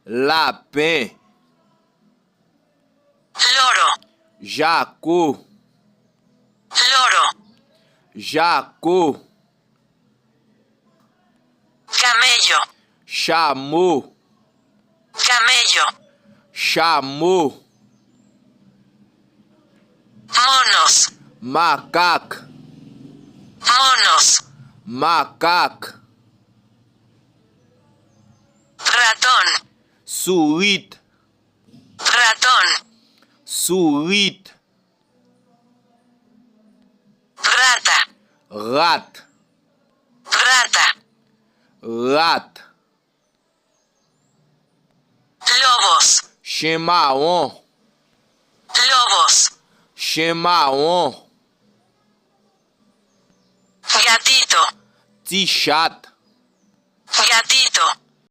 lapin, loro, jacu, loro, jacu, camello, chameau, camello, chameau, monos, macaco, monos, macaco, ratón, suíte, ratón, suíte, rata, rat, rata, rat, lobos, chimarrão, lobos, chimarrão, gatito, tichat, gatito,